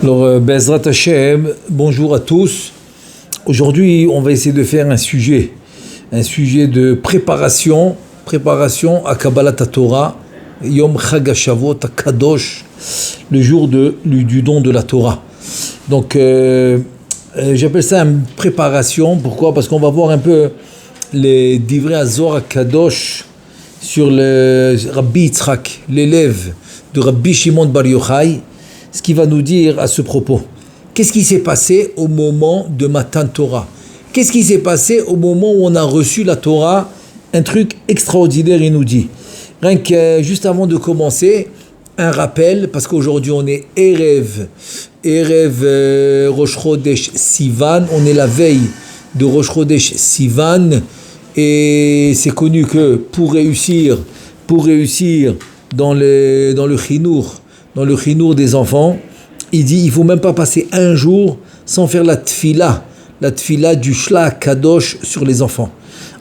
Alors, Bezrat Hashem, bonjour à tous. Aujourd'hui, on va essayer de faire un sujet de préparation à Kabbalat Torah, Yom Chag HaShavuot HaKadosh, le jour du don de la Torah. Donc, j'appelle ça une préparation. Pourquoi ? Parce qu'on va voir un peu les Divrei HaZohar HaKadosh sur le Rabbi Yitzhak, l'élève de Rabbi Shimon Bar Yochai, ce qu'il va nous dire à ce propos. Qu'est-ce qui s'est passé au moment de Matan Torah ? Qu'est-ce qui s'est passé au moment où on a reçu la Torah ? Un truc extraordinaire, il nous dit. Rien que juste avant de commencer, un rappel, parce qu'aujourd'hui on est Erev Rosh Chodesh Sivan, on est la veille de Rosh Chodesh Sivan, et c'est connu que pour réussir dans le chinour des enfants, il dit il faut même pas passer un jour sans faire la tfila du Shla Kadosh sur les enfants.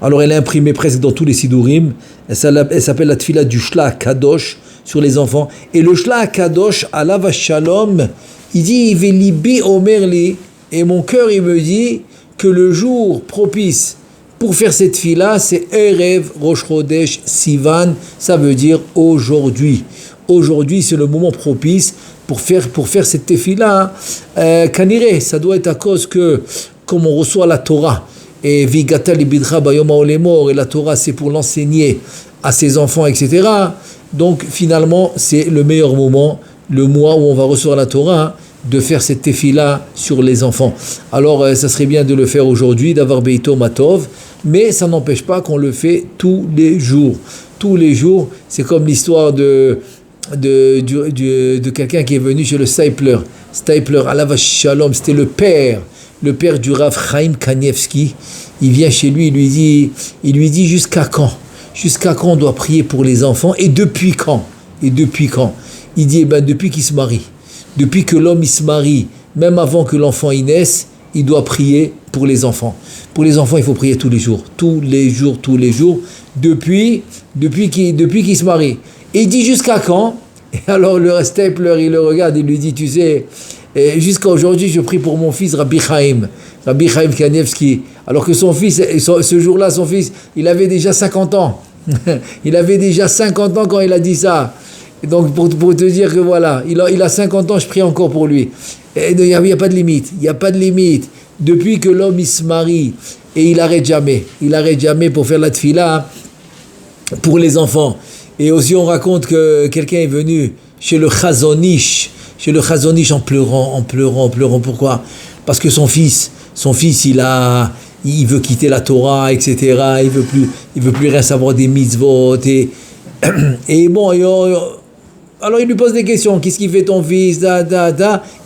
Alors elle est imprimée presque dans tous les sidurim, elle s'appelle la tfila du Shla Kadosh sur les enfants, et le Shla Kadosh alav shalom, il dit velibi omerli, et mon cœur il me dit que le jour propice pour faire cette fila, c'est Erev Rosh Chodesh Sivan, ça veut dire aujourd'hui. Aujourd'hui, c'est le moment propice pour faire cette tefila. Kanire, ça doit être à cause que, comme on reçoit la Torah, et Vigata libidra bayom haolemor, et la Torah, c'est pour l'enseigner à ses enfants, etc. Donc, finalement, c'est le meilleur moment, le mois où on va recevoir la Torah, de faire cette tefila sur les enfants. Alors, ça serait bien de le faire aujourd'hui, d'avoir Beito Matov, mais ça n'empêche pas qu'on le fait tous les jours. Tous les jours, c'est comme l'histoire de quelqu'un qui est venu chez le Stapler, alav shalom, c'était le père du Rav Chaim Kanievski. Il vient chez lui, il lui dit jusqu'à quand on doit prier pour les enfants, et depuis quand? Il dit depuis qu'il se marie. Depuis que l'homme il se marie, même avant que l'enfant y naisse, il doit prier pour les enfants. Pour les enfants, il faut prier tous les jours, depuis qu'il se marie. Et il dit jusqu'à quand ? Et alors le Stapler, il le regarde, il lui dit, tu sais, jusqu'à aujourd'hui, je prie pour mon fils Rabbi Chaim Kanievski. Alors que son fils, ce jour-là, son fils, il avait déjà 50 ans. Il avait déjà 50 ans quand il a dit ça. Et donc pour te dire que voilà, il a 50 ans, je prie encore pour lui. Et il n'y a pas de limite. Depuis que l'homme il se marie, et il arrête jamais pour faire la tfila pour les enfants. Et aussi on raconte que quelqu'un est venu chez le Chazon Ish en pleurant. Pourquoi ? Parce que son fils il veut quitter la Torah, etc. Il veut plus rien savoir des mitzvot, et bon, alors il lui pose des questions. Qu'est-ce qu'il fait ton fils ?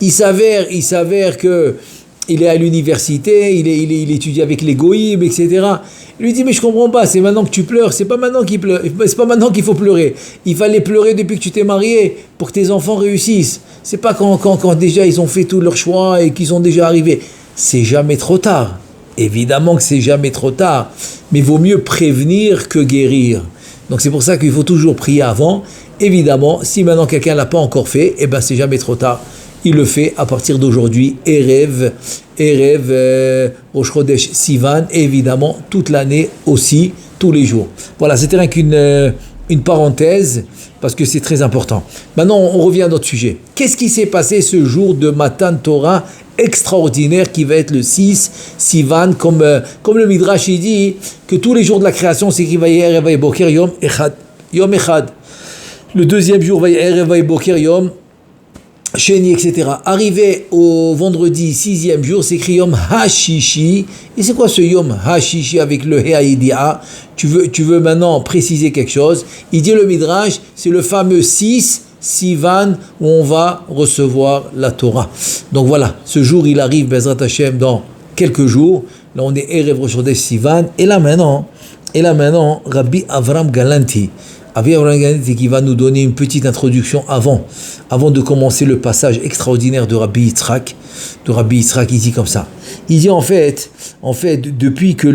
Il s'avère que il est à l'université, il étudie avec les goïms, etc. Il lui dit, mais je comprends pas, c'est maintenant que tu pleures, c'est pas maintenant qu'il faut pleurer. Il fallait pleurer depuis que tu t'es marié pour que tes enfants réussissent. C'est pas quand déjà ils ont fait tout leur choix et qu'ils sont déjà arrivés. C'est jamais trop tard. Évidemment que c'est jamais trop tard, mais il vaut mieux prévenir que guérir. Donc c'est pour ça qu'il faut toujours prier avant. Évidemment, si maintenant quelqu'un l'a pas encore fait, c'est jamais trop tard. Il le fait à partir d'aujourd'hui, Erev Rosh Chodesh Sivan, et évidemment toute l'année aussi, tous les jours. Voilà, c'était rien qu'une parenthèse, parce que c'est très important. Maintenant, on revient à notre sujet. Qu'est-ce qui s'est passé ce jour de Matan Torah extraordinaire qui va être le 6 Sivan, comme le Midrash il dit que tous les jours de la création, c'est qu'il va y Erev Boker Yom Echad. Le deuxième jour va y Erev Boker Yom Sheni, etc. Arrivé au vendredi 6e jour, c'est écrit Yom HaShishi. Et c'est quoi ce Yom HaShishi avec le He Haïdia ? Tu veux maintenant préciser quelque chose ? Il dit le Midrash, c'est le fameux 6 Sivan où on va recevoir la Torah. Donc voilà, ce jour il arrive, Bezrat Hashem, dans quelques jours. Là on est Erev Rosh Chodesh Sivan. Et là maintenant, Rabbi Avram Galanti qui va nous donner une petite introduction avant de commencer le passage extraordinaire de Rabbi Yitzhak. Il dit comme ça. Il dit en fait, depuis que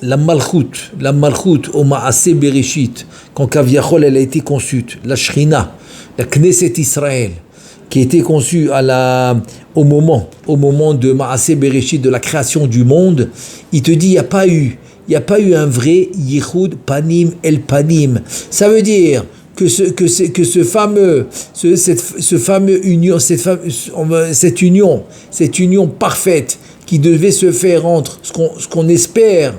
la Malchut au Maaseh Bereshit, quand Kaviachol elle a été conçue, la Shrina, la Knesset Israël, qui a été conçu au moment de Maaseh Bereshit, de la création du monde, il te dit, il n'y a pas eu un vrai Yichud Panim El Panim. Ça veut dire que cette union parfaite qui devait se faire entre ce qu'on espère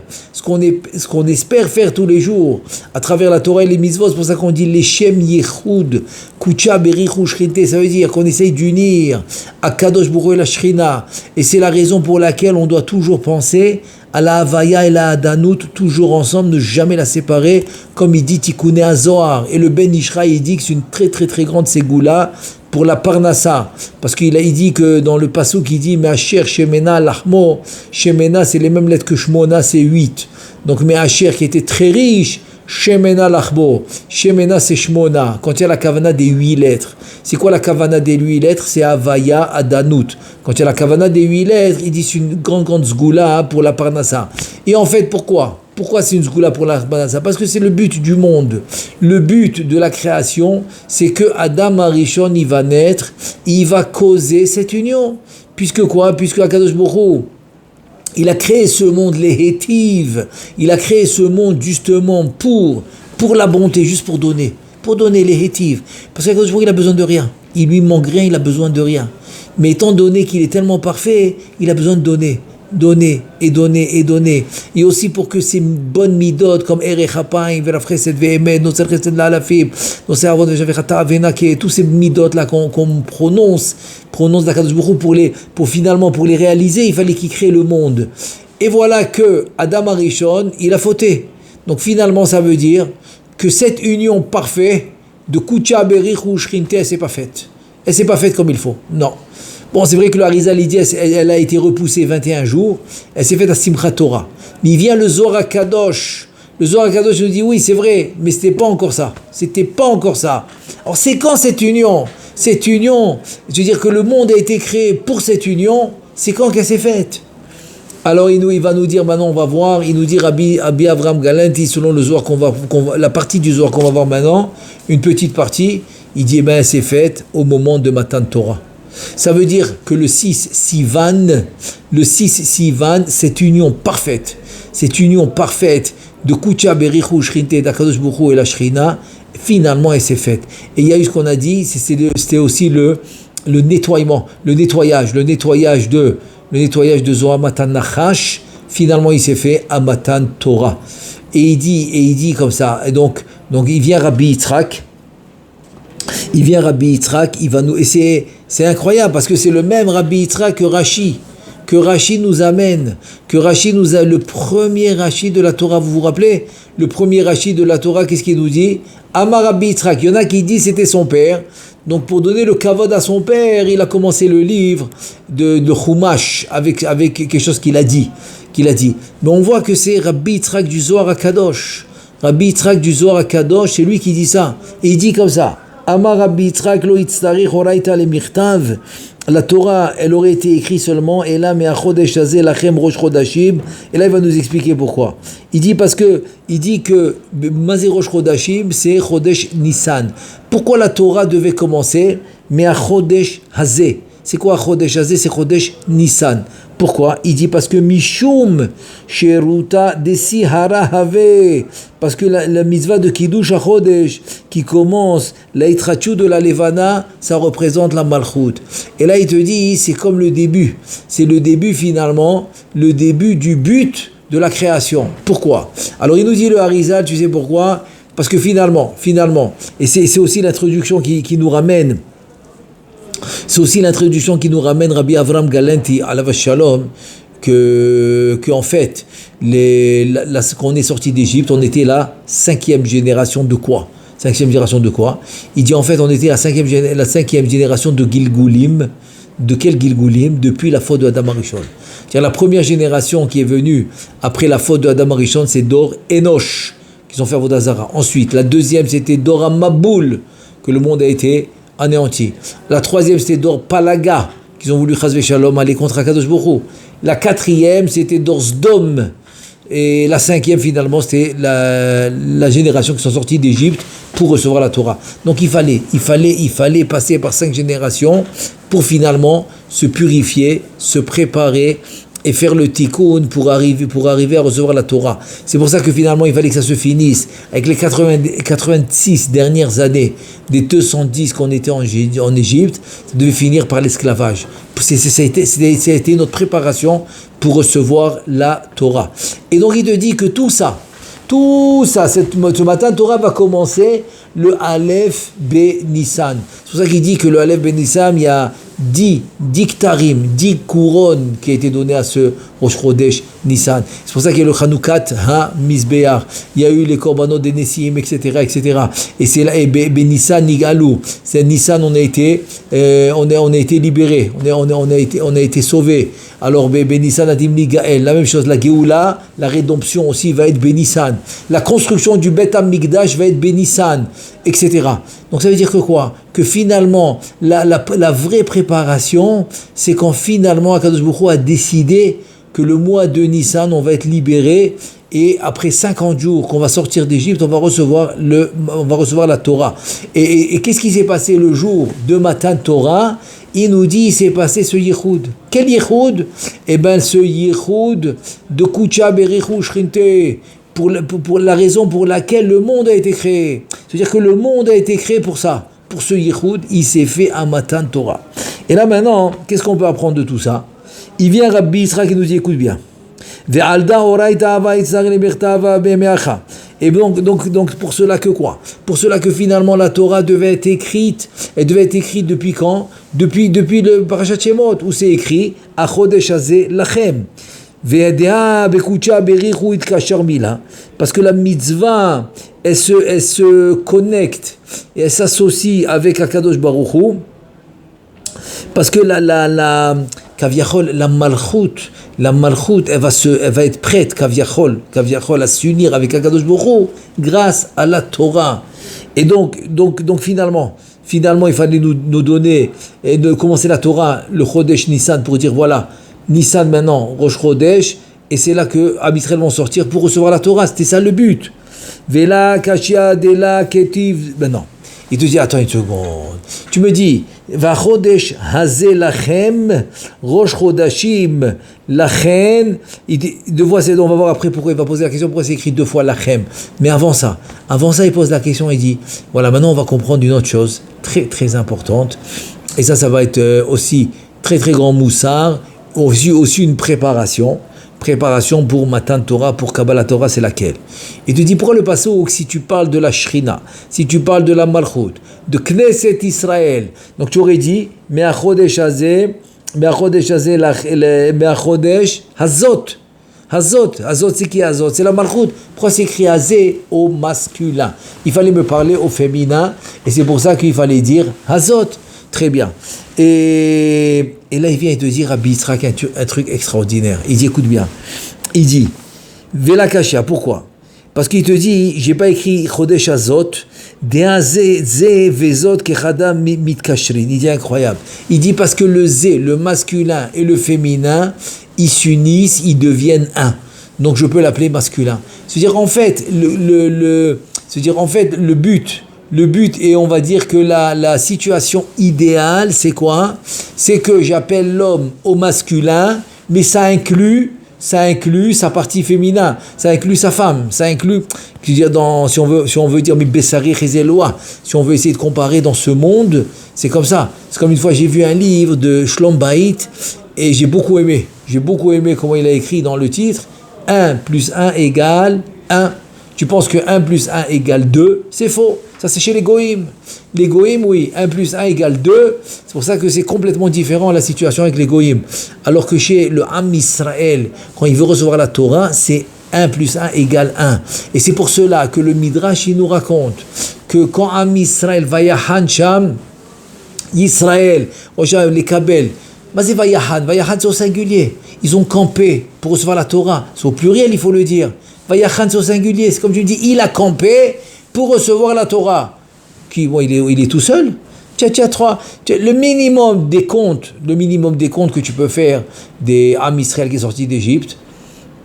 faire tous les jours à travers la Torah et les mitzvot. C'est pour ça qu'on dit les Shem Yichud Kucha Berichu Shrinte. Ça veut dire qu'on essaye d'unir à Kadosh Baruch Hu et la Shrina, et c'est la raison pour laquelle on doit toujours penser à la Havaya et la Hadanut, toujours ensemble, ne jamais la séparer, comme il dit Tikkuné HaZohar. Et le Ben Ishra, il dit que c'est une très très très grande ségoula pour la Parnassa, parce qu'il dit que dans le passouk, il dit Me'asher Shemena Lachmo, Shemena c'est les mêmes lettres que Shmona, c'est 8. Donc Me'asher qui était très riche, Shemena Lachmo, Shemena c'est Shmona, quand il y a la kavana des 8 lettres. C'est quoi la kavana des 8 lettres? C'est Havaya Adanut. Quand il y a la kavana des 8 lettres, il dit c'est une grande sgoula pour la Parnassa. Et en fait, pourquoi c'est une sgoula pour la Parnassa? Parce que c'est le but du monde. Le but de la création, c'est que Adam Arishon, il va naître, il va causer cette union. Puisque Akadosh Baruch Hu, il a créé ce monde, les Hétives, il a créé ce monde justement pour la bonté, juste pour donner les Hétives. Parce qu'Akadosh Baruch Hu, il a besoin de rien. Il lui manque rien, il a besoin de rien. Mais étant donné qu'il est tellement parfait, il a besoin de donner. Et aussi pour que ces bonnes midot comme Erech Hapayim, Verafreset Ve'emet, Nosel Chesed La'alafim, Nosel Avot Ve'Javechata Avena, tous ces midot là qu'on prononce d'Akadosh Baruch Hu pour finalement les réaliser, il fallait qu'il crée le monde. Et voilà que Adam Arishon, il a fauté. Donc finalement ça veut dire que cette union parfaite de Kucha Berichu Shrinte, elle s'est pas faite. Elle s'est pas faite comme il faut. Non. Bon, c'est vrai que le Arizal, il dit, elle a été repoussée 21 jours, elle s'est faite à Simchat Torah. Mais il vient le Zohar HaKadosh. Le Zohar HaKadosh nous dit, oui, c'est vrai, mais c'était pas encore ça. Alors, c'est quand cette union, je veux dire que le monde a été créé pour cette union, c'est quand qu'elle s'est faite? Alors, il va nous dire, maintenant, on va voir, il nous dit, Rabbi Avraham Galanti, selon le Zohar la partie du Zohar qu'on va voir maintenant, une petite partie, il dit, elle s'est faite au moment de Matan Torah. Ça veut dire que le 6 Sivan, cette union parfaite de Kucha Berichu Shrinte, d'Akadosh Baruch Hu et la Shrina, finalement elle s'est faite. Et il y a eu ce qu'on a dit, c'était aussi le nettoyage de Zohar Matan Nachash, finalement il s'est fait à Matan Torah. Et il dit comme ça, et donc il vient Rabbi Yitzhak, il va nous essayer. C'est incroyable parce que c'est le même Rabbi Yitzhak que Rashi nous amène, le premier Rashi de la Torah, vous vous rappelez? Le premier Rashi de la Torah, qu'est-ce qu'il nous dit? Amar Rabbi Yitzhak, il y en a qui disent c'était son père, donc pour donner le kavod à son père, il a commencé le livre de Chumash avec quelque chose qu'il a dit. Mais on voit que c'est Rabbi Yitzhak du Zohar HaKadosh. C'est lui qui dit ça. Et il dit comme ça. Amar Rabbi Yitzhak lo yitztarich horaita le mirtav. La Torah, elle aurait été écrite seulement, et là, mais chodesh hazeh lachem rosh chodashim. Et là, il va nous expliquer pourquoi. Il dit que mazé rosh chodashim, c'est chodesh Nissan. Pourquoi la Torah devait commencer, mais chodesh hazeh? C'est quoi chodesh hazeh? C'est chodesh Nissan. Pourquoi? Il dit parce que Mishum Sheruta Desi Hara Have, parce que la mitzvah de Kiddush HaChodesh qui commence, la Itrachu de la Levana, ça représente la Malchut. Et là il te dit, c'est comme le début. C'est le début finalement, le début du but de la création. Pourquoi? Alors il nous dit le Harizal, tu sais pourquoi? Parce que finalement, et c'est aussi l'introduction qui nous ramène. C'est aussi l'introduction qui nous ramène Rabbi Avraham Galanti à la Shalom, que en fait, quand on est sorti d'Égypte, on était la 5e génération de quoi? Il dit en fait, on était la 5e génération de Gilgulim. De quel Gilgulim? Depuis la faute de Adam Arishon. C'est-à-dire la première génération qui est venue après la faute de Adam Arishon, c'est Dor Enosh, qui ont fait Avodah Zara. Ensuite, la deuxième, c'était Dor Amaboul, que le monde a été anéanti. La troisième, c'était Dor Palaga, qu'ils ont voulu Chazve Shalom aller contre Akadosh Baruch Hu. La quatrième, c'était Dor Sdom. Et la cinquième, finalement, c'était la génération qui sont sortis d'Égypte pour recevoir la Torah. Donc il fallait passer par 5 générations pour finalement se purifier, se préparer et faire le tikkun pour arriver à recevoir la Torah. C'est pour ça que finalement il fallait que ça se finisse avec les 86 dernières années des 210 qu'on était en Égypte, ça devait finir par l'esclavage. Ça a été notre préparation pour recevoir la Torah. Et donc il te dit que tout ça, ce matin, Torah va commencer le Aleph Be Nissan. C'est pour ça qu'il dit que le Aleph Be Nissan, il y a 10 ktarim, 10 couronnes qui a été donné à ce Rosh Chodesh Nissan. C'est pour ça qu'il y a le Chanoukat Ha-Mizbeach. Il y a eu les korbanot des Nessim, etc., etc. Et c'est là, et Be Nissan Nigalou. C'est Nissan, on a été libérés, on a été sauvés. Alors Be Nissan Adim Nigael, la même chose, la Géoula, la rédemption aussi va être Be Nissan. La construction du Bet HaMikdash va être Be Nissan, etc. Donc ça veut dire que quoi? Que finalement, la vraie préparation, c'est quand finalement Akadosh Baruch Hu a décidé que le mois de Nissan, on va être libéré, et après 50 jours qu'on va sortir d'Égypte, on va recevoir la Torah. Et qu'est-ce qui s'est passé le jour de Matan Torah? Il nous dit, il s'est passé ce yichud. Quel yichud? Eh bien, ce yichud de Kucha Berichu Shrinte, pour la raison pour laquelle le monde a été créé. C'est-à-dire que le monde a été créé pour ça. Pour ce yichud, il s'est fait à Matan Torah. Et là maintenant, qu'est-ce qu'on peut apprendre de tout ça? Il vient Rabbi Israël qui nous dit, écoute bien. Et donc pour cela que quoi? Pour cela que finalement la Torah devait être écrite. Elle devait être écrite depuis quand? Depuis le Parashat Shemot, où c'est écrit Achodesh Hazeh Lachem. Parce que la mitzvah, elle se connecte et elle s'associe avec Akadosh Baruch Hu. Parce que la malchut, elle va être prête, kaviachol, à s'unir avec Akadosh Baruch Hu grâce à la Torah. Et donc finalement, il fallait nous donner et de commencer la Torah, le Chodesh Nissan, pour dire voilà, Nissan maintenant, Rosh Chodesh, et c'est là que Am Yisraël vont sortir pour recevoir la Torah. C'était ça le but. Vela, Kashia, Dela, Ketiv. Ben non. Il te dit, attends une seconde. Tu me dis, Va Chodesh Hazeh Lachem, Rosh Chodashim Lachen. Deux fois, on va voir après pourquoi il va poser la question, pourquoi c'est écrit 2 fois Lachem. Mais avant ça, il pose la question, il dit, voilà, maintenant on va comprendre une autre chose très très importante. Et ça va être aussi très très grand moussard, aussi une préparation pour Matan Torah, pour Kabbalah Torah, c'est laquelle? Il te dit, pourquoi le passouk, si tu parles de la Shrina, si tu parles de la Malchut, de Knesset Israël, donc tu aurais dit, Me'achodesh Hazeh, Me'achodesh Hazot, c'est qui Hazot? C'est la Malchut. Pourquoi c'est écrit Hazeh au masculin? Il fallait me parler au féminin, et c'est pour ça qu'il fallait dire Hazot. Très bien. Et là, il vient te dire, Rabbi Yitzhak, un truc extraordinaire. Il dit, écoute bien. Il dit, Vela Kashia, pourquoi? Parce qu'il te dit, j'ai pas écrit Chodesh Hazot, Ze Vezot Kechadam Mitkashrin. Il dit incroyable. Il dit parce que le Zé, le masculin et le féminin, ils s'unissent, ils deviennent un. Donc je peux l'appeler masculin. C'est-à-dire en fait, le but, et on va dire que la situation idéale, c'est quoi? C'est que j'appelle l'homme au masculin, mais ça inclut sa partie féminin, ça inclut sa femme, ça inclut, je veux dire, si on veut dire, mais Bessari Chezeloa, si on veut essayer de comparer dans ce monde, c'est comme ça. C'est comme une fois, j'ai vu un livre de Shlom Bait, et j'ai beaucoup aimé comment il a écrit dans le titre, 1 plus 1 égale 1. Tu penses que 1 plus 1 égale 2, c'est faux. Ça, c'est chez les Goïm. Les Goïm, oui, 1 plus 1 égale 2. C'est pour ça que c'est complètement différent la situation avec les Goïm. Alors que chez le Am Israël, quand il veut recevoir la Torah, c'est 1 plus 1 égale 1. Et c'est pour cela que le Midrash, il nous raconte que quand Am Israël va yahan sham, Israël, les Kabel, c'est Vayahan, c'est au singulier. Ils ont campé pour recevoir la Torah. C'est au pluriel, il faut le dire. Vayachan, c'est au singulier. C'est comme tu dis, il a campé pour recevoir la Torah. Il est tout seul. Tu as 3. Le minimum des comptes que tu peux faire des Am Israël qui est sorti d'Égypte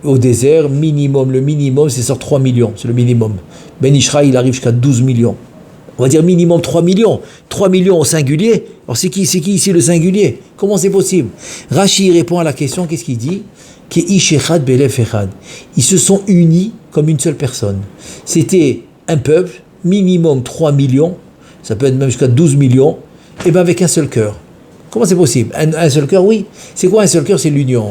au désert, le minimum, c'est sur 3 millions. C'est le minimum. Ben Ishra, il arrive jusqu'à 12 millions. On va dire minimum 3 millions. 3 millions au singulier. Alors c'est qui ici le singulier? Comment c'est possible? Rashi répond à la question, qu'est-ce qu'il dit? Ils se sont unis comme une seule personne. C'était un peuple, minimum 3 millions, ça peut être même jusqu'à 12 millions, et bien avec un seul cœur. Comment c'est possible? Un seul cœur, oui. C'est quoi un seul cœur? C'est l'union.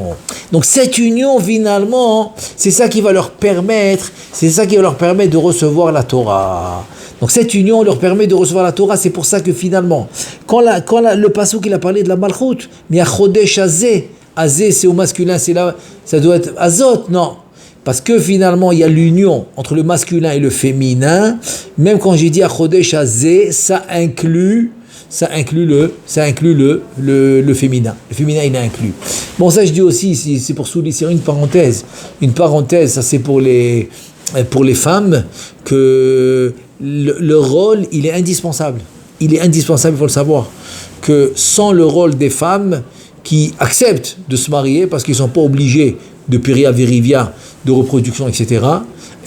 Donc cette union, finalement, c'est ça qui va leur permettre de recevoir la Torah. Donc cette union leur permet de recevoir la Torah. C'est pour ça que finalement, quand le passouk il a parlé de la Malchut, Miachodesh Azé, Azé c'est au masculin, ça doit être Azot, non. Parce que finalement, il y a l'union entre le masculin et le féminin. Même quand j'ai dit Achodesh Azé, ça inclut le féminin. Le féminin, il est inclus. Bon, ça, je dis aussi, c'est pour souligner une parenthèse. Une parenthèse, ça, c'est pour les femmes, que le rôle, il est indispensable. Il est indispensable, il faut le savoir. Que sans le rôle des femmes qui acceptent de se marier, parce qu'ils ne sont pas obligés de péria virivia, de reproduction, etc.,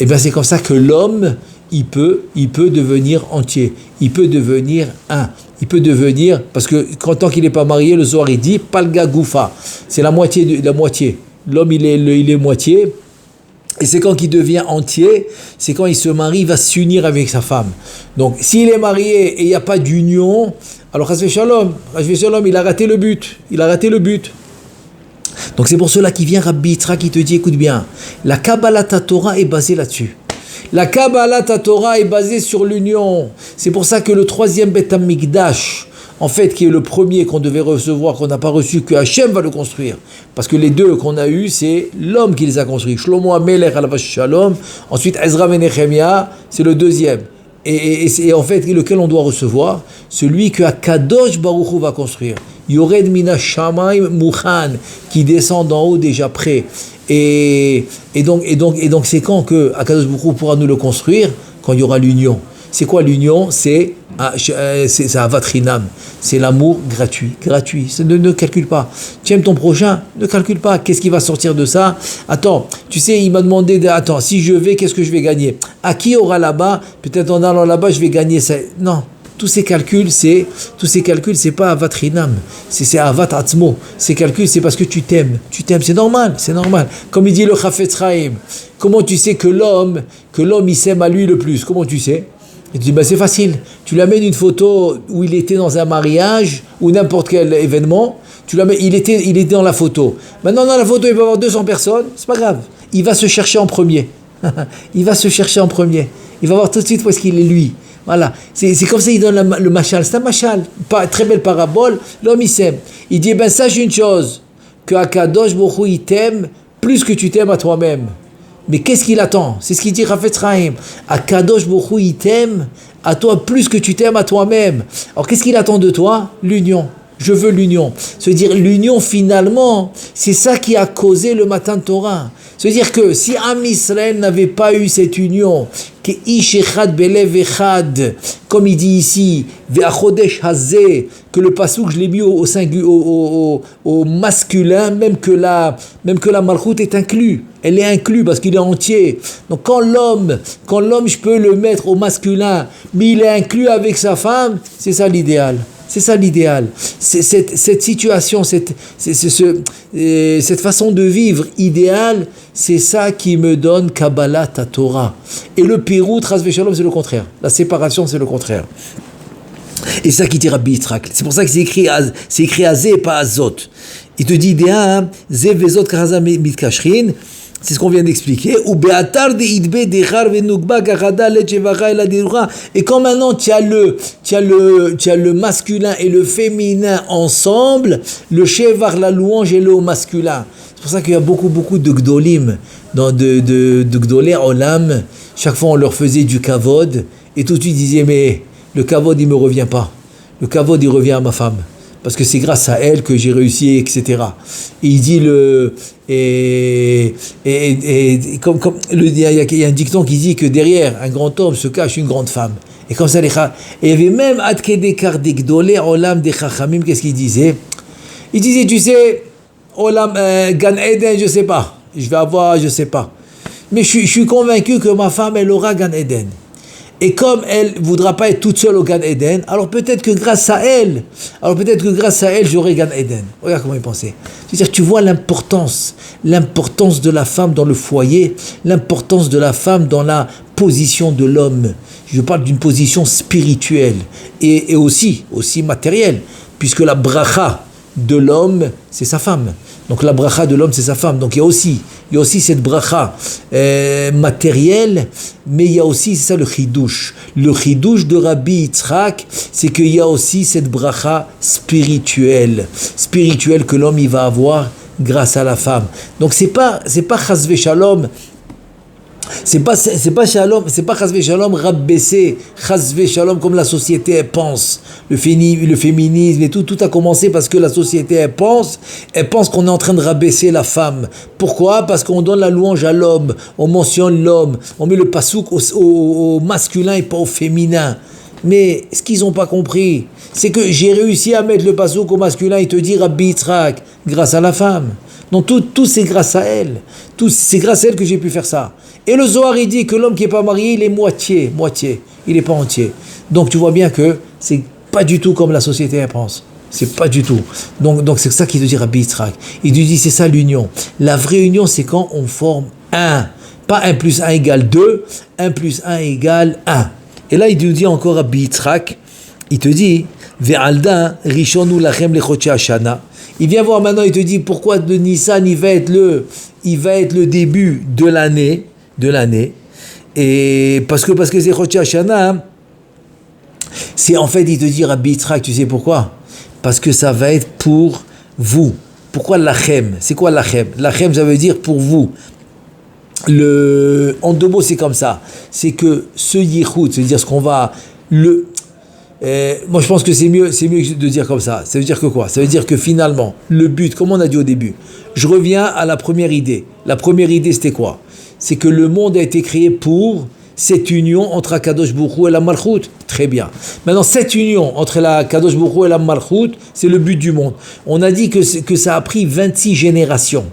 et bien c'est comme ça que l'homme, il peut devenir entier. Il peut devenir un. Il peut devenir, parce que tant qu'il n'est pas marié, le Zohar il dit palga goufa, c'est la moitié. L'homme il est moitié, et c'est quand il devient entier, c'est quand il se marie, il va s'unir avec sa femme. Donc s'il est marié et il n'y a pas d'union, alors Chas v'Shalom, il a raté le but. Donc c'est pour cela qu'il vient Rabbi Yitzhak qui te dit, écoute bien, la Kabbalat Torah est basée là-dessus. La Kabbalat Torah est basée sur l'union. C'est pour ça que le troisième Beth Hamikdash, en fait, qui est le premier qu'on devait recevoir, qu'on n'a pas reçu, que Hachem va le construire. Parce que les deux qu'on a eus, c'est l'homme qui les a construits. Shlomo HaMelech alav shalom. Ensuite, Ezra ben Nehemia, c'est le deuxième. Et en fait, lequel on doit recevoir? Celui que Akadosh Baruch Hu va construire. Yored mina shamayim muchan, qui descend d'en haut déjà prêt. Et donc c'est quand que Akadosh Baruch Hu pourra nous le construire? Quand il y aura l'union. C'est quoi l'union? C'est Avat Chinam. C'est l'amour gratuit. Ne calcule pas. Tu aimes ton prochain? Ne calcule pas. Qu'est-ce qui va sortir de ça? Attends, tu sais, il m'a demandé, si je vais, qu'est-ce que je vais gagner? À qui aura là-bas? Peut-être en allant là-bas, je vais gagner ça. Non. Tous ces calculs, c'est pas Avat Chinam, c'est Avat Atzmo. Ces calculs, c'est parce que tu t'aimes, c'est normal. Comme il dit le Chafetz Chaim, comment tu sais que l'homme il s'aime à lui le plus? Comment tu sais? Et tu dis, c'est facile. Tu lui amènes une photo où il était dans un mariage ou n'importe quel événement. Il était dans la photo. Maintenant, dans la photo, il va y avoir 200 personnes. C'est pas grave. Il va se chercher en premier. Il va voir tout de suite où est-ce qu'il est lui. Voilà. C'est comme ça, il donne le machal. C'est un machal. Très belle parabole. L'homme, il s'aime. Il dit, sache une chose. Que Akadosh Baruch Hu, il t'aime plus que tu t'aimes à toi-même. Mais qu'est-ce qu'il attend? C'est ce qu'il dit Chafetz Chaim. Akadosh Baruch Hu, il t'aime à toi plus que tu t'aimes à toi-même. Alors qu'est-ce qu'il attend de toi? L'union. Je veux l'union. Se dire l'union finalement, c'est ça qui a causé le Matan Torah. Se dire que si Am Israël n'avait pas eu cette union, que Ish Echad Belev Echad, comme il dit ici, Ve'achodesh Hazeh, que le passouk je l'ai mis au masculin, même que la Malchut est inclus. Elle est inclue parce qu'il est entier. Donc quand l'homme, je peux le mettre au masculin, mais il est inclus avec sa femme, c'est ça l'idéal. Cette situation, cette façon de vivre idéale, c'est ça qui me donne Kabbalat Torah. Et le Pérou, Chas v'Shalom, c'est le contraire. La séparation, c'est le contraire. Et c'est ça qui dit Rabbi Yitzhak. C'est pour ça que c'est écrit Azé et pas Azot. Il te dit, Zé vezot karaza mitkashrin. C'est ce qu'on vient d'expliquer. Et quand maintenant tu as le masculin et le féminin ensemble, le shevar, la louange est le masculin. C'est pour ça qu'il y a beaucoup de gdolim, de gdolé olam. Chaque fois on leur faisait du kavod et tout de suite ils disaient mais le kavod il me revient pas. Le kavod il revient à ma femme. Parce que c'est grâce à elle que j'ai réussi, etc. Et il dit comme il y a un dicton qui dit que derrière un grand homme se cache une grande femme. Et comme ça, et il y avait même Adkedekar Degdolé Olam de Chachamim, qu'est-ce qu'il disait? Il disait, tu sais, Olam, Gan Eden, je sais pas. Je vais avoir, je sais pas. Mais je suis convaincu que ma femme, elle aura Gan Eden. Et comme elle ne voudra pas être toute seule au Gan Eden, alors peut-être que grâce à elle, j'aurai Gan Eden. Regarde comment il pensait. C'est-à-dire, tu vois l'importance de la femme dans le foyer, l'importance de la femme dans la position de l'homme. Je parle d'une position spirituelle et aussi matérielle, puisque la bracha de l'homme, c'est sa femme. Donc la bracha de l'homme, c'est sa femme. Donc il y a aussi cette bracha matérielle, mais il y a aussi, c'est ça le chidouche. Le chidouche de Rabbi Yitzhak, c'est qu'il y a aussi cette bracha spirituelle que l'homme il va avoir grâce à la femme. Donc c'est pas chas v'shalom. C'est pas chas v'shalom rabaissé, chas v'shalom comme la société elle pense, le féminisme et tout a commencé parce que la société elle pense qu'on est en train de rabaisser la femme. Pourquoi? Parce qu'on donne la louange à l'homme, on mentionne l'homme, on met le pasouk au masculin et pas au féminin. Mais ce qu'ils n'ont pas compris, c'est que j'ai réussi à mettre le pasouk au masculin et te dire Rabbi Yitzhak grâce à la femme. Donc tout c'est grâce à elle. C'est grâce à elle que j'ai pu faire ça. Et le Zohar il dit que l'homme qui n'est pas marié, il est moitié. Il n'est pas entier. Donc tu vois bien que c'est pas du tout comme la société elle pense. C'est pas du tout. Donc c'est ça qu'il te dit Rabbi Yitzhak. Il te dit c'est ça l'union. La vraie union c'est quand on forme un. Pas 1 plus 1 égale 2, 1 plus 1 égale 1. Et là il te dit encore Rabbi Yitzhak, il te dit Ve'alda rishonu lachem lechoche hashana. Il vient voir maintenant, il te dit pourquoi de Nissan il va être le début de l'année. Et parce que c'est Chodesh Hashana, c'est en fait, il te dit Rabbi Yitzhak, tu sais pourquoi? Parce que ça va être pour vous. Pourquoi lachem? C'est quoi lachem? Lachem, ça veut dire pour vous. En 2 mots, c'est comme ça. C'est que ce yichud, c'est-à-dire ce qu'on va moi je pense que c'est mieux de dire comme ça. Ça veut dire que quoi? Ça veut dire que finalement, le but, comme on a dit au début, je reviens à la première idée. La première idée c'était quoi? C'est que le monde a été créé pour cette union entre Akadosh Baruch Hu et la Malchut. Très bien. Maintenant, cette union entre la Kadosh Baruch Hu et la Malchut, c'est le but du monde. On a dit que ça a pris 26 générations.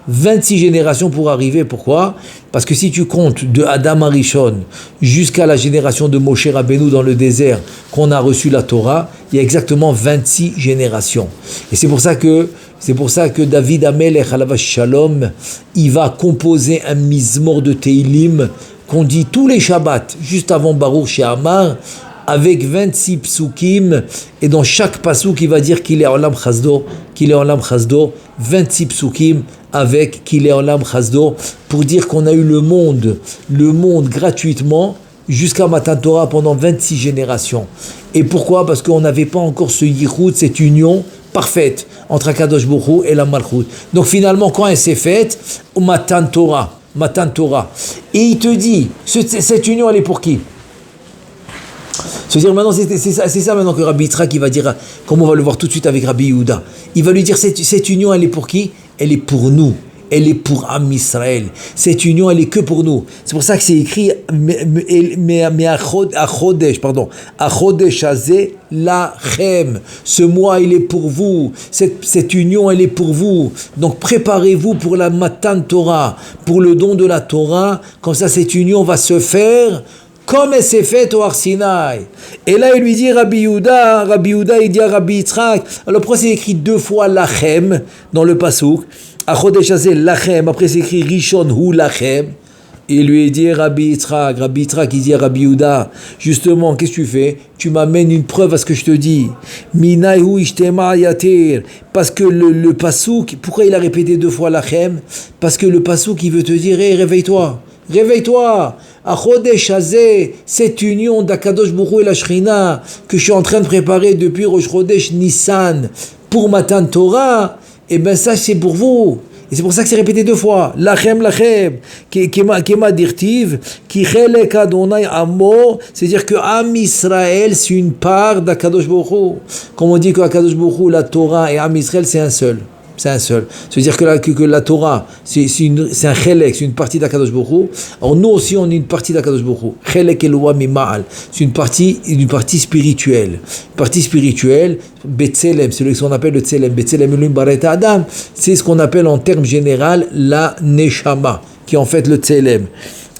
26 générations pour arriver. Pourquoi? Parce que si tu comptes de Adam Arishon jusqu'à la génération de Moshe Rabbeinu dans le désert qu'on a reçu la Torah, il y a exactement 26 générations. Et c'est pour ça que David Amelech Alav Shalom, il va composer un mizmor de Teilim qu'on dit tous les Shabbats, juste avant Baruch She'amar, avec 26 psukim, et dans chaque pasuk il va dire qu'il est Olam Chasdo, 26 psukim avec qu'il est Olam Chasdo, pour dire qu'on a eu le monde gratuitement jusqu'à Matan Torah pendant 26 générations. Et pourquoi? Parce qu'on n'avait pas encore ce yichud, cette union parfaite entre Akadosh Baruch Hu et la Malchut. Donc finalement, quand elle s'est faite, au Matan Torah, et il te dit, cette union elle est pour qui? C'est-à-dire maintenant, c'est ça maintenant que Rabbi Yitzhak il va dire, comme on va le voir tout de suite avec Rabbi Yehuda. Il va lui dire, cette union elle est pour qui? Elle est pour nous. Elle est pour Am Israël. Cette union, elle est que pour nous. C'est pour ça que c'est écrit Achodesh Hazeh Lachem. Ce mois, il est pour vous. Cette union, elle est pour vous. Donc préparez-vous pour la Matan Torah, pour le don de la Torah. Comme ça, cette union va se faire comme elle s'est faite au Har Sinaï. Et là, il lui dit Rabbi Yehuda, il dit à Rabbi Yitzhak. Alors pourquoi c'est écrit 2 fois Lachem dans le pasuk? Achodesh Hazeh Lachem, après c'est écrit Rishon Hu Lachem. Il lui dit Rabbi Yitzhak, il dit à Rabbi Yehuda, justement, qu'est-ce que tu fais? Tu m'amènes une preuve à ce que je te dis. Minayhu Ishtema Yatir. Parce que le pasuk, pourquoi il a répété 2 fois Lachem? Parce que le pasuk, il veut te dire, hey, réveille-toi. Achodesh Hazeh, cette union d'Akadosh Baruch Hu et la Shrina que je suis en train de préparer depuis Rosh Chodesh Nissan pour Matan Torah, et ben ça c'est pour vous. Et c'est pour ça que c'est répété 2 fois. Lachem, kema dirtiv, ki chelek Adonai amo, c'est-à-dire que Am Israël c'est une part d'Akadosh Baruch Hu. Comme on dit que Akadosh Baruch Hu, la Torah et Am Israël c'est un seul. C'est-à-dire que la Torah, c'est un chelek, c'est une partie d'Akadosh Baruch Hu. Alors nous aussi, on est une partie d'Akadosh Baruch Hu. Chelek Eloah Mima'al. C'est une partie spirituelle. Betzelem, c'est ce qu'on appelle le Tzelem. Betzelem Elohim Baret Adam. C'est ce qu'on appelle en termes général la Neshama, qui est en fait le Tzelem.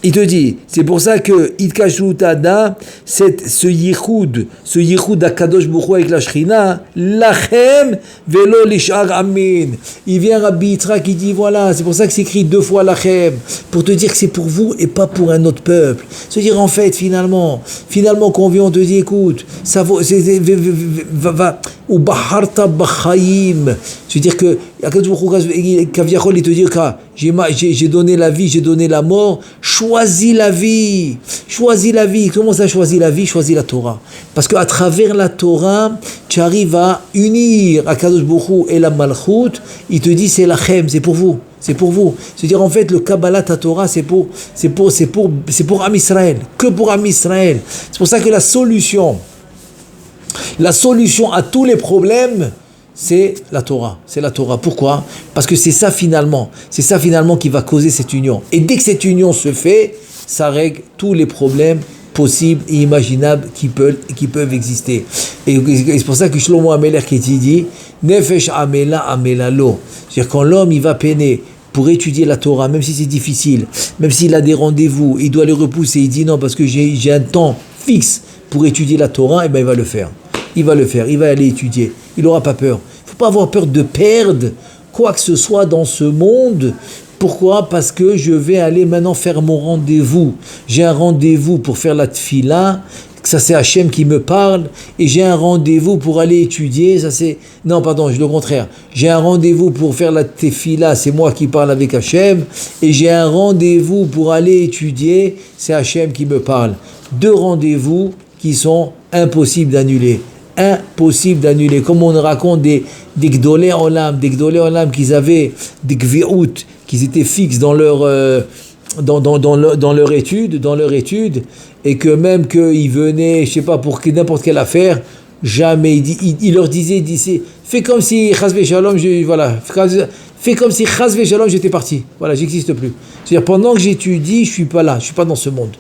il te dit, c'est pour ça que Itkashut Tada, ce yichud Akadosh Baruch Hu avec la Shrina, lachem velo lishar amin. Il vient Rabbi Yitzhak qui dit voilà, c'est pour ça que c'est écrit 2 fois lachem, pour te dire que c'est pour vous et pas pour un autre peuple. Se dire en fait finalement quand on vient on te dit écoute, ça vaut, va ou baharta bachayim. Je veux dire que Akadosh Baruch Hu Kaviachol il te dit que j'ai donné la vie, j'ai donné la mort. Choisis la vie. Comment ça choisis la vie? Choisis la Torah. Parce qu'à travers la Torah, tu arrives à unir Akadosh Baruch Hu et la Malchut. Il te dit c'est lachem, c'est pour vous. C'est-à-dire en fait le Kabbalah ta Torah c'est pour Am Israël, que pour Am Israël. C'est pour ça que la solution à tous les problèmes, c'est la Torah. Pourquoi? Parce que c'est ça finalement qui va causer cette union. Et dès que cette union se fait, ça règle tous les problèmes possibles et imaginables qui peuvent exister. Et c'est pour ça que Shlomo Ameler qui dit Nefesh Amela Amela Lo. C'est-à-dire quand l'homme il va peiner pour étudier la Torah, même si c'est difficile, même s'il a des rendez-vous, il doit les repousser, il dit non parce que j'ai un temps fixe pour étudier la Torah, et ben il va le faire, il va aller étudier, il n'aura pas peur. Il ne faut pas avoir peur de perdre quoi que ce soit dans ce monde. Pourquoi? Parce que je vais aller maintenant faire mon rendez-vous. J'ai un rendez-vous pour faire la tfila, ça c'est Hachem qui me parle, et j'ai un rendez-vous pour aller étudier, le contraire. J'ai un rendez-vous pour faire la tefila, c'est moi qui parle avec Hachem, et j'ai un rendez-vous pour aller étudier, c'est Hachem qui me parle. 2 rendez-vous qui sont impossibles d'annuler. Comme on raconte des Gdolei Olam qu'ils avaient des Gvi'ut, qu'ils étaient fixes dans leur étude, et que même qu'ils venaient, je sais pas, pour n'importe quelle affaire, jamais, il leur disait, fais comme si Chas v'Shalom, j'étais parti, voilà, j'existe plus. C'est-à-dire, pendant que j'étudie, je suis pas là, je suis pas dans ce monde.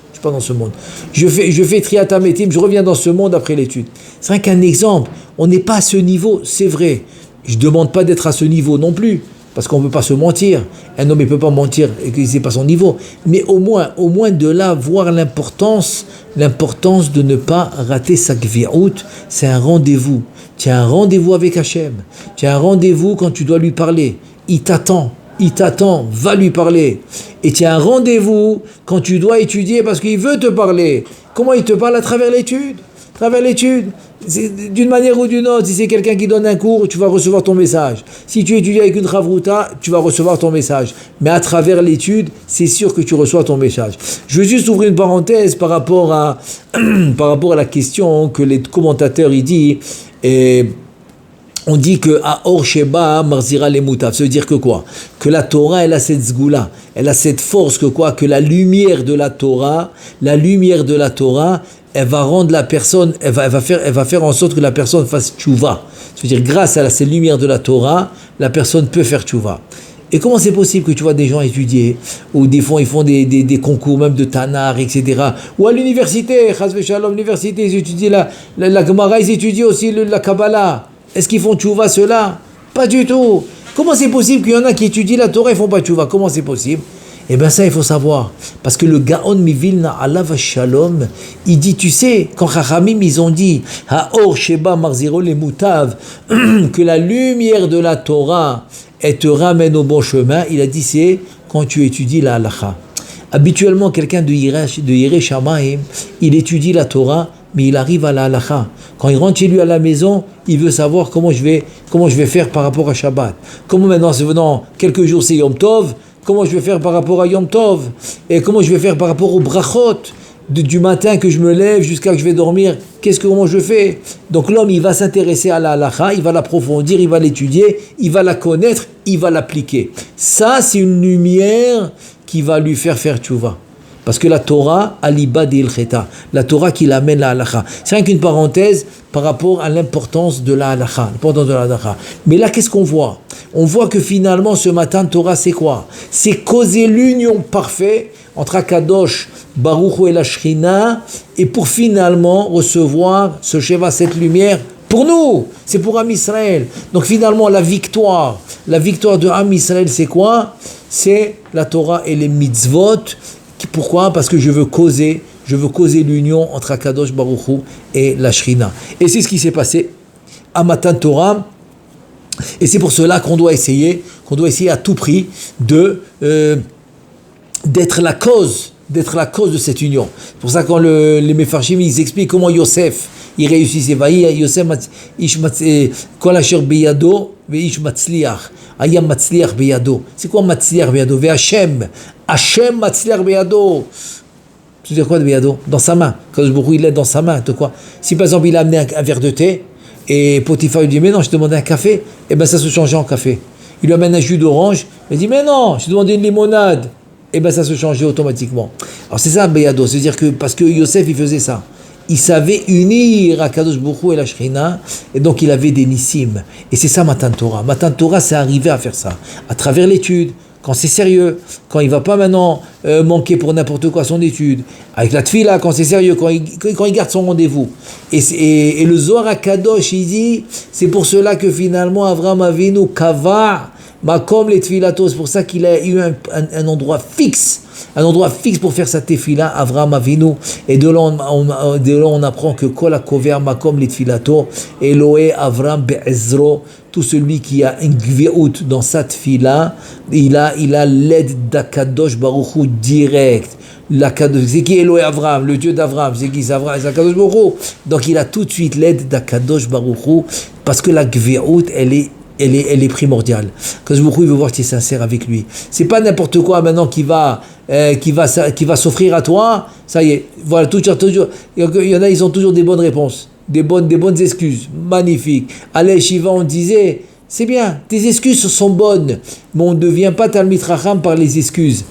Je fais triatamétim, je reviens dans ce monde après l'étude. C'est vrai qu'un exemple, on n'est pas à ce niveau, c'est vrai. Je ne demande pas d'être à ce niveau non plus, parce qu'on ne peut pas se mentir. Un homme ne peut pas mentir et que ce n'est pas son niveau. Mais au moins de là, voir l'importance de ne pas rater sa gvi'ut, c'est un rendez-vous. Tu as un rendez-vous avec Hachem. Tu as un rendez-vous quand tu dois lui parler. Il t'attend, va lui parler. Et tu as un rendez-vous quand tu dois étudier parce qu'il veut te parler. Comment il te parle? À travers l'étude. D'une manière ou d'une autre, si c'est quelqu'un qui donne un cours, tu vas recevoir ton message. Si tu étudies avec une chavruta, tu vas recevoir ton message. Mais à travers l'étude, c'est sûr que tu reçois ton message. Je veux juste ouvrir une parenthèse par rapport à la question que les commentateurs y disent. On dit que à Or Sheba Marzira les Moutav, ça veut dire que quoi? Que la Torah, elle a cette zgoula, elle a cette force que la lumière de la Torah, elle va rendre la personne, elle va faire en sorte que la personne fasse tchouva. Ça veut dire grâce à cette lumière de la Torah, la personne peut faire tchouva. Et comment c'est possible que tu vois des gens étudier, ou des fois ils font des concours même de Tanar, etc. Ou à l'université, Chas v'Shalom, l'université, ils étudient la Gemara, ils étudient aussi la Kabbalah. Est-ce qu'ils font tchouva ceux-là? Pas du tout. Comment c'est possible qu'il y en a qui étudient la Torah et font pas tchouva? Comment c'est possible? Eh bien ça il faut savoir. Parce que le Gaon Mivilna Alav Shalom, il dit, tu sais, quand Chachamim ils ont dit Ha'or Sheba Marziro les Moutav, que la lumière de la Torah elle te ramène au bon chemin, il a dit c'est quand tu étudies la halacha. Habituellement quelqu'un de Yireh Shamayim, il étudie la Torah, mais il arrive à la halacha. Quand il rentre chez lui à la maison, il veut savoir comment je vais faire par rapport à Shabbat. Comment maintenant, c'est venant quelques jours c'est Yom Tov, comment je vais faire par rapport à Yom Tov, et comment je vais faire par rapport au brachot, du matin que je me lève jusqu'à que je vais dormir, comment je fais? Donc l'homme, il va s'intéresser à la halacha, il va l'approfondir, il va l'étudier, il va la connaître, il va l'appliquer. Ça, c'est une lumière qui va lui faire tchouva. Parce que la Torah, aliba d'ilcheta, la Torah qui l'amène la halacha. C'est rien qu'une parenthèse par rapport à l'importance de la halacha, Mais là, qu'est-ce qu'on voit? On voit que finalement, ce matin, Torah, c'est quoi? C'est causer l'union parfaite entre Akadosh, Baruch Hu et la Shrina, et pour finalement recevoir ce Sheva, cette lumière, pour nous, c'est pour Am Israël. Donc finalement, la victoire de Am Israël, c'est quoi? C'est la Torah et les mitzvot, Pourquoi? Parce que je veux causer l'union entre Akadosh Baruch Hu et la Shrina. Et c'est ce qui s'est passé à Matan Torah. Et c'est pour cela qu'on doit essayer à tout prix d'être la cause de cette union. C'est pour ça quand les Mefarshim ils expliquent comment Yosef il réussissait. Yosef kol asher beyado veish matzliach ayam matzliach beyado. C'est quoi matzliach beyado? Hashem matzliach beyado. Tu veux dire quoi de beyado? Dans sa main. Quand il est dans sa main, de quoi? Si par exemple il a amené un verre de thé et Potiphar lui dit mais non, je te demandais un café, et ben ça se changeait en café. Il lui amène un jus d'orange, il dit mais non, je te demandais une limonade. Et bien ça se changeait automatiquement. Alors c'est ça Beyado, c'est-à-dire que parce que Yosef il faisait ça, il savait unir Akadosh Baruch Hu et la Shrina, et donc il avait des nissim. Et c'est ça Matan Torah. Matan Torah c'est arrivé à faire ça, à travers l'étude, quand c'est sérieux, quand il ne va pas maintenant manquer pour n'importe quoi son étude, avec la tfila quand c'est sérieux, quand il garde son rendez-vous. Et le Zohar HaKadosh il dit, c'est pour cela que finalement Avraham Avinu kava Makom les tfilatos, c'est pour ça qu'il a eu un endroit fixe pour faire sa tefila, Avraham Avinu. Et de là on apprend que Kol HaKover Makom les tfilato, Eloé Avraham Be'ezro, tout celui qui a une gveout dans sa tefila, il a l'aide d'Akadosh Baruch Hu direct. C'est qui Eloé Avraham, le Dieu d'Avraham, c'est qui Avraham, c'est Akadosh Baruch Hu. Donc il a tout de suite l'aide d'Akadosh Baruch Hu, parce que la gveout elle est primordiale. Quand il veut voir que tu es sincère avec lui. C'est pas n'importe quoi maintenant qui va s'offrir à toi. Ça y est, voilà, toujours. Il y en a, ils ont toujours des bonnes réponses, des bonnes excuses. Magnifique. À l'Eshiva, on disait, c'est bien, tes excuses sont bonnes, mais on ne devient pas Talmid Chacham par les excuses.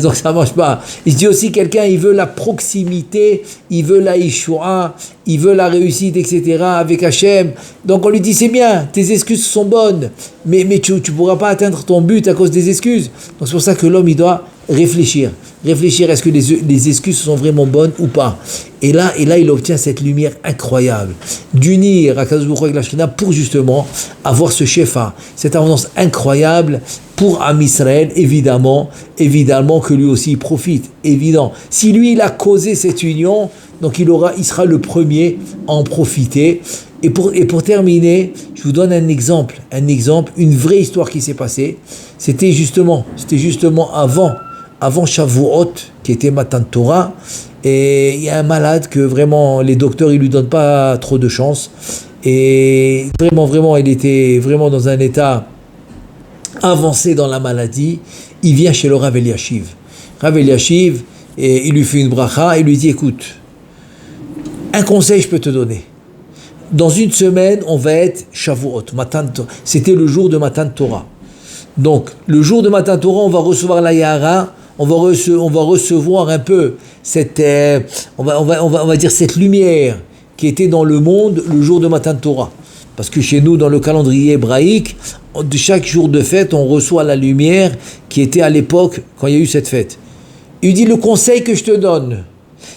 Donc ça ne marche pas. Il se dit aussi, quelqu'un, il veut la proximité, il veut la Yeshua, il veut la réussite, etc. avec Hachem. Donc on lui dit, c'est bien, tes excuses sont bonnes, mais tu ne pourras pas atteindre ton but à cause des excuses. Donc c'est pour ça que l'homme, il doit réfléchir, est-ce que les excuses sont vraiment bonnes ou pas. Et là, il obtient cette lumière incroyable d'unir Akadosh Baruch Hu avec la Shrina pour justement avoir ce shefa, cette abondance incroyable pour Am Israël, évidemment que lui aussi il profite, évident. Si lui il a causé cette union, donc il sera le premier à en profiter. Et pour terminer, je vous donne un exemple, une vraie histoire qui s'est passée. C'était justement avant Shavuot, qui était Matan Torah, et il y a un malade que vraiment les docteurs ils lui donnent pas trop de chance, et vraiment il était vraiment dans un état avancé dans la maladie. Il vient chez le Rav Eliashiv. Et il lui fait une bracha, et lui dit, écoute, un conseil je peux te donner. Dans une semaine, on va être Shavuot, Matan Torah. C'était le jour de Matan Torah. Donc, le jour de Matan Torah, on va recevoir la Yahara, on va recevoir un peu cette, on va dire cette lumière qui était dans le monde le jour de Matan Torah. Parce que chez nous, dans le calendrier hébraïque, de chaque jour de fête, on reçoit la lumière qui était à l'époque quand il y a eu cette fête. Il dit, le conseil que je te donne,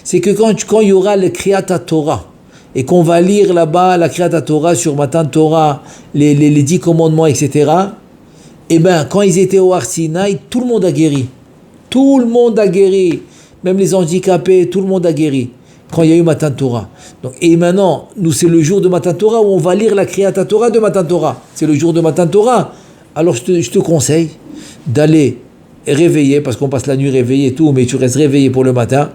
c'est que quand il y aura le Kriyat Torah, et qu'on va lire là-bas la Kriyat Torah sur Matan Torah, les 10 commandements, etc., et bien, quand ils étaient au Har Sinaï, tout le monde a guéri. Tout le monde a guéri. Même les handicapés, tout le monde a guéri. Quand il y a eu Matan Torah. Donc, et maintenant, nous, c'est le jour de Matan Torah où on va lire la Kriyat Torah de Matan Torah. C'est le jour de Matan Torah. Alors, je te conseille d'aller réveiller, parce qu'on passe la nuit réveillé et tout, mais tu restes réveillé pour le matin.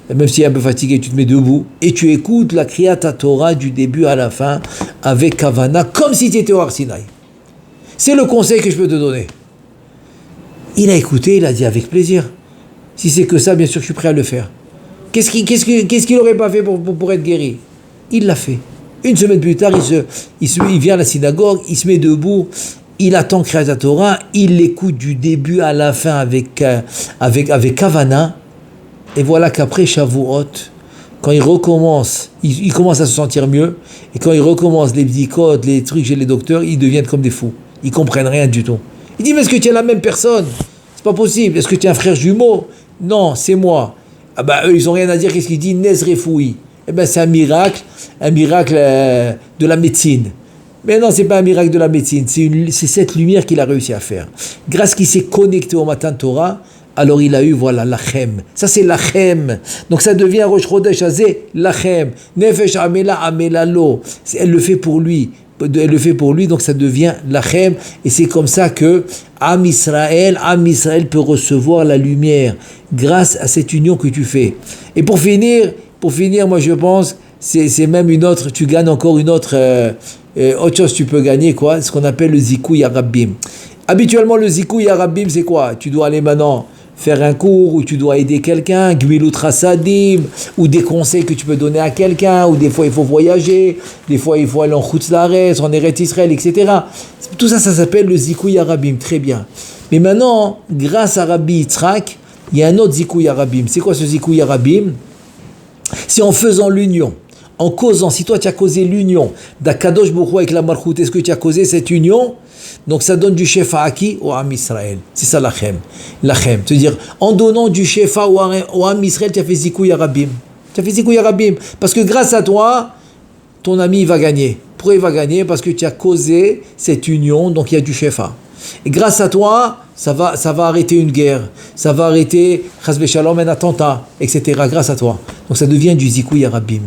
Et même si tu es un peu fatigué, tu te mets debout. Et tu écoutes la Kriyat Torah du début à la fin avec Kavana, comme si tu étais au Har Sinaï. C'est le conseil que je peux te donner. Il a écouté, il a dit avec plaisir. Si c'est que ça, bien sûr, je suis prêt à le faire. Qu'est-ce qu'il n'aurait pas fait pour être guéri? Il l'a fait. Une semaine plus tard, il vient à la synagogue, il se met debout, il attend Kriyat Torah, il l'écoute du début à la fin avec Kavana. Et voilà qu'après Shavuot, quand il recommence, il commence à se sentir mieux. Et quand il recommence les bdikot, les trucs chez les docteurs, ils deviennent comme des fous. Ils ne comprennent rien du tout. Il dit, mais est-ce que tu es la même personne? C'est pas possible. Est-ce que tu es un frère jumeau? Non, c'est moi. Ah ben, eux, ils n'ont rien à dire. Qu'est-ce qu'il dit? Nez refoui. Eh ben, c'est un miracle de la médecine. Mais non, c'est pas un miracle de la médecine. C'est cette lumière qu'il a réussi à faire. Grâce qu'il s'est connecté au Matan Torah, alors il a eu, voilà, lachem. Ça, c'est lachem. Donc, ça devient Rosh Chodesh Hazeh, lachem. Nefesh amela amela lo. Elle le fait pour lui. Donc ça devient lachem. Et c'est comme ça que Am Israël peut recevoir la lumière grâce à cette union que tu fais. Et pour finir, moi, je pense, c'est même une autre, tu gagnes encore une autre chose, tu peux gagner, quoi, ce qu'on appelle le Zikouy Arabim. Habituellement, le Zikouy Arabim, c'est quoi? Tu dois aller maintenant faire un cours, ou tu dois aider quelqu'un, Gmilut Rasadim, ou des conseils que tu peux donner à quelqu'un, ou des fois il faut voyager, des fois il faut aller en Chutz Laaretz, en Eretz Israël, etc. Tout ça, ça s'appelle le Zikouy Arabim, très bien. Mais maintenant, grâce à Rabbi Yitzhak, il y a un autre Zikouy Arabim. C'est quoi ce Zikouy Arabim? C'est en faisant l'union, en causant, si toi tu as causé l'union d'Akadosh Baruch Hu avec la Malchut, est-ce que tu as causé cette union? Donc ça donne du shefa à qui? Au Am Israël. C'est ça lachem. Lachem. C'est-à-dire, en donnant du shefa au Am Israël, tu as fait Zikouy Arabim. Tu as fait Zikouy Arabim. Parce que grâce à toi, ton ami va gagner. Pourquoi il va gagner? Parce que tu as causé cette union, donc il y a du shefa. Et grâce à toi, ça va arrêter une guerre. Ça va arrêter, chas v'shalom, un attentat, etc. Grâce à toi. Donc ça devient du Zikouy Arabim.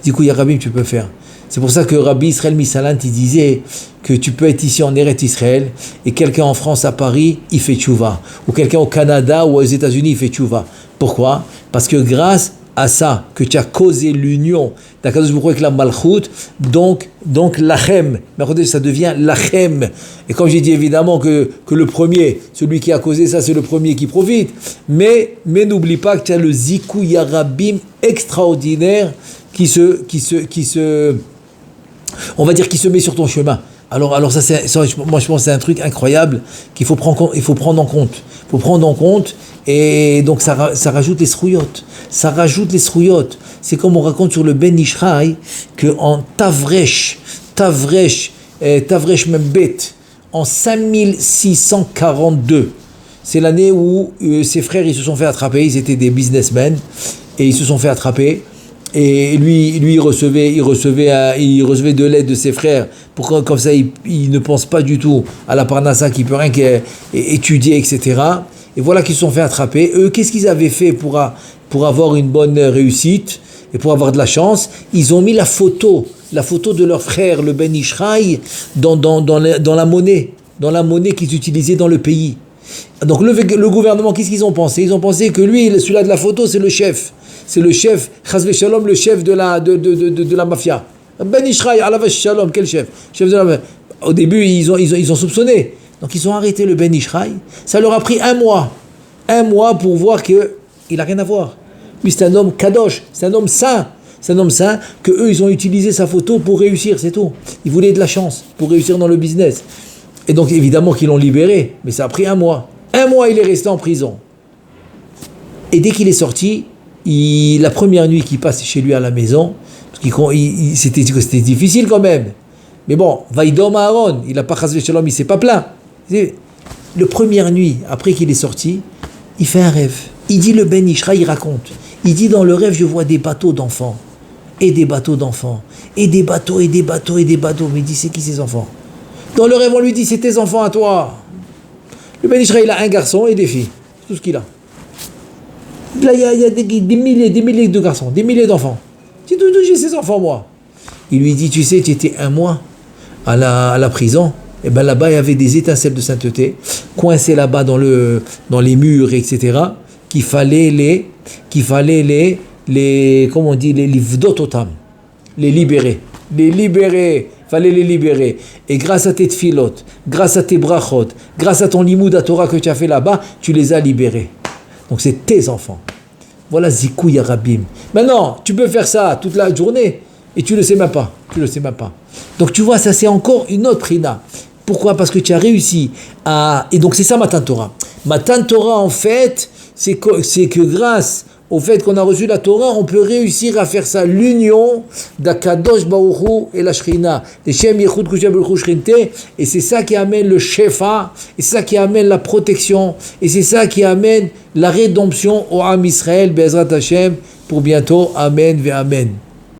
Zikouy Arabim, tu peux faire. C'est pour ça que Rabbi Israël Misalant, il disait que tu peux être ici en Eretz Israël et quelqu'un en France, à Paris, il fait tchouva. Ou quelqu'un au Canada ou aux États-Unis, il fait tchouva. Pourquoi? Parce que grâce à ça, que tu as causé l'union d'Akadosh Baruch Hu avec la Malchut, donc lachem, ça devient lachem. Et comme j'ai dit évidemment que le premier, celui qui a causé ça, c'est le premier qui profite. Mais n'oublie pas que tu as le Zikouy Arabim extraordinaire qui se on va dire qu'il se met sur ton chemin. Alors ça, moi je pense que c'est un truc incroyable qu'il faut prendre en compte. Il faut prendre en compte, et donc ça rajoute les srouillottes. Ça rajoute les srouillottes. C'est comme on raconte sur le Ben Ishraï qu'en Tavresh Membet, en 5642, c'est l'année où ses frères ils se sont fait attraper. Ils étaient des businessmen et ils se sont fait attraper. Et lui il recevait de l'aide de ses frères pour que, comme ça il ne pense pas du tout à la parnassa, qui peut rien qu'étudier, etc. Et voilà qu'ils se sont fait attraper. Eux, qu'est-ce qu'ils avaient fait pour avoir une bonne réussite et pour avoir de la chance? Ils ont mis la photo de leur frère, le Ben Ishraï, dans la monnaie qu'ils utilisaient dans le pays. Donc le gouvernement, qu'est-ce qu'ils ont pensé? Ils ont pensé que lui, celui-là de la photo, c'est le chef. C'est le chef, chas v'shalom, le chef de la mafia. Ben Ishraï, alav shalom, quel chef? Chef de la mafia. Au début, ils ont soupçonné. Donc ils ont arrêté le Ben Ishraï. Ça leur a pris un mois pour voir qu'il n'a rien à voir. Lui, c'est un homme kadosh, c'est un homme saint. C'est un homme saint que eux, ils ont utilisé sa photo pour réussir, c'est tout. Ils voulaient de la chance pour réussir dans le business. Et donc évidemment qu'ils l'ont libéré, mais ça a pris un mois. Un mois, il est resté en prison. Et dès qu'il est sorti, la première nuit qu'il passe chez lui à la maison, parce c'était difficile quand même. Mais bon, Vaïdom Aaron, il n'a pas chas v'shalom, il s'est pas plaint. Le première nuit, après qu'il est sorti, il fait un rêve. Il dit, le Ben Ishraï, il raconte. Il dit, dans le rêve, je vois des bateaux d'enfants. Et des bateaux d'enfants. Et des bateaux, et des bateaux, et des bateaux. Mais il dit, c'est qui ces enfants? Dans le rêve, on lui dit, c'est tes enfants à toi. Le Ben Ishraï, il a un garçon et des filles. C'est tout ce qu'il a. Là, il y a des milliers de garçons, des milliers d'enfants. Tu dis, j'ai ces enfants, moi. Il lui dit, tu sais, tu étais un mois à la prison. Et bien là-bas, il y avait des étincelles de sainteté, coincées là-bas dans les murs, etc., qu'il fallait les comment on dit, les livdototam, les libérer. Fallait les libérer. Et grâce à tes tfilot, grâce à tes brachot, grâce à ton limoud à Torah que tu as fait là-bas, tu les as libérés. Donc c'est tes enfants. Voilà Zikouy Arabim. Maintenant, tu peux faire ça toute la journée et tu ne le sais même pas. Donc tu vois, ça c'est encore une autre prina. Pourquoi? Parce que tu as réussi à... Et donc c'est ça Matan Torah. Matan Torah, en fait, c'est que grâce au fait qu'on a reçu la Torah, on peut réussir à faire ça, l'union d'Akadosh Baruch Hu et la Shrina. Les Shem Yechud Kushem Baruch Hu Shrinte. Et c'est ça qui amène le Shefa, et c'est ça qui amène la protection, et c'est ça qui amène la rédemption au Am Israël, Be'ezrat Hashem, pour bientôt. Amen ve Amen.